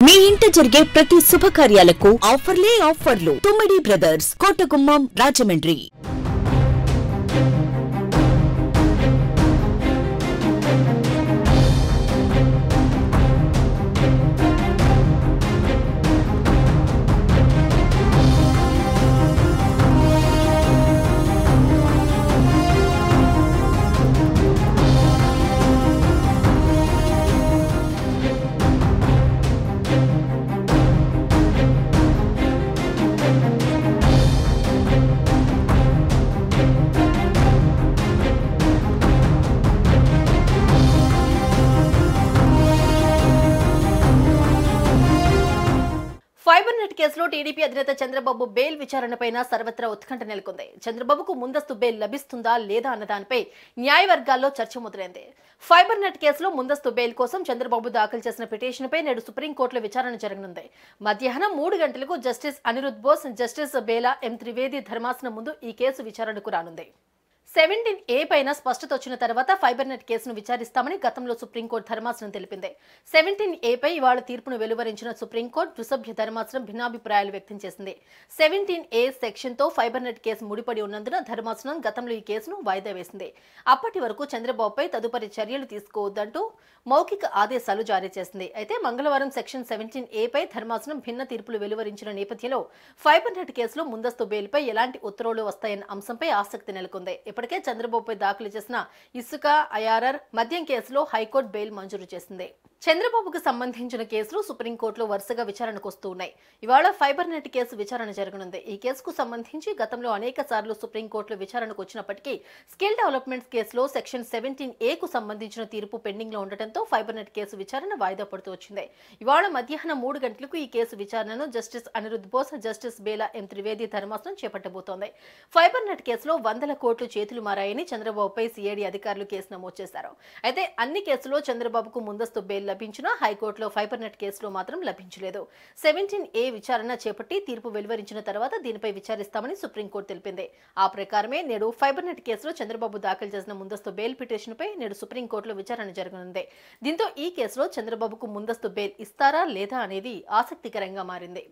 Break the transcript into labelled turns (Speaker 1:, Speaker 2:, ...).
Speaker 1: మీ ఇంట జరిగే ప్రతి శుభకార్యాలకు ఆఫర్లు Thummidi brothers Kotagummam Rajahmundry.
Speaker 2: Fibre net కేసులో టీడీపీ అధినేత చంద్రబాబు బెయిల్ విచారణపైన సర్వత్రా ఉత్కంఠ నెలకొంది. చంద్రబాబుకు ముందస్తు బెయిల్ లభిస్తుందా లేదా అన్న దానిపై న్యాయవర్గాల్లో చర్చ మొదలైంది. ఫైబర్ నెట్ కేసులో ముందస్తు బెయిల్ కోసం చంద్రబాబు దాఖలు చేసిన పిటిషన్పై నేడు సుప్రీంకోర్టులో విచారణ జరగనుంది. మధ్యాహ్నం 3 గంటలకు జస్టిస్ అనిరుద్ బోస్, జస్టిస్ బేలా ఎం త్రివేది ధర్మాసనం ముందు ఈ కేసు విచారణకు రానుంది. 17A పైన స్పష్టత వచ్చిన తర్వాత ఫైబర్ నెట్ కేసును విచారిస్తామని గతంలో సుప్రీంకోర్టు ధర్మాసనం తెలిపింది. 17A పై ఇవాళ తీర్పును వెలువరించిన సుప్రీంకోర్టు ద్విసభ్య ధర్మాసనం భిన్నాభిప్రాయాలు వ్యక్తం చేసింది. 17A సెక్షన్ తో ఫైబర్ నెట్ కేసు ముడిపడి ఉన్నందున ధర్మాసనం గతంలో ఈ కేసును వాయిదా వేసింది. అప్పటి వరకు చంద్రబాబుపై తదుపరి చర్యలు తీసుకోవద్దంటూ మౌఖిక ఆదేశాలు జారీ చేసింది. అయితే మంగళవారం సెక్షన్ 17A పై ధర్మాసనం భిన్న తీర్పులు వెలువరించిన నేపథ్యంలో ఫైబర్ నెట్ కేసులో ముందస్తు బెయిల్పై ఎలాంటి ఉత్తర్వులు వస్తాయన్న అంశంపై ఆసక్తి నెలకొంది. ఇప్పటికే చంద్రబాబుపై దాఖలు చేసిన ఇసుక, ఐఆర్ఆర్, మద్యం కేసులో హైకోర్టు బెయిల్ మంజూరు చేసింది. చంద్రబాబుకు సంబంధించిన కేసులు సుప్రీంకోర్టులో వరుసగా విచారణకు వస్తూ ఉన్నాయి. ఇవాళ ఫైబర్ నెట్ కేసు విచారణ జరగనుంది. ఈ కేసుకు సంబంధించి గతంలో అనేక సార్లు సుప్రీంకోర్టులో విచారణకు వచ్చినప్పటికీ స్కిల్ డెవలప్మెంట్స్ కేసులో సెక్షన్ 17A కు సంబంధించిన తీర్పు పెండింగ్ లో ఉండటంతో ఫైబర్ నెట్ కేసు విచారణ వాయిదా పడుతూ వచ్చింది. ఇవాళ మధ్యాహ్నం 3 గంటలకు ఈ కేసు విచారణను జస్టిస్ అనిరుద్ బోస్, జస్టిస్ బేలా ఎం త్రివేది ధర్మాసనం చేపట్టబోతోంది. ఫైబర్ నెట్ కేసులో వందల కోట్లు చేతులు మారాయని చంద్రబాబుపై సిఐడి అధికారులు కేసు నమోదు చేశారు. అయితే అన్ని కేసులో చంద్రబాబుకు ముందస్తు బెయిల్ లభించినా హైకోర్టులో ఫైబర్ నెట్ కేసులో మాత్రం లభించలేదు. 17A విచారణ చేపట్టి తీర్పు వెలువరించిన తర్వాత దీనిపై విచారిస్తామని సుప్రీంకోర్టు తెలిపింది. ఆ ప్రకారమే నేడు ఫైబర్ నెట్ కేసులో చంద్రబాబు దాఖలు చేసిన ముందస్తు బెయిల్ పిటిషన్పై నేడు సుప్రీంకోర్టులో విచారణ జరగనుంది. దీంతో ఈ కేసులో చంద్రబాబుకు ముందస్తు బెయిల్ ఇస్తారా లేదా అనేది ఆసక్తికరంగా మారింది.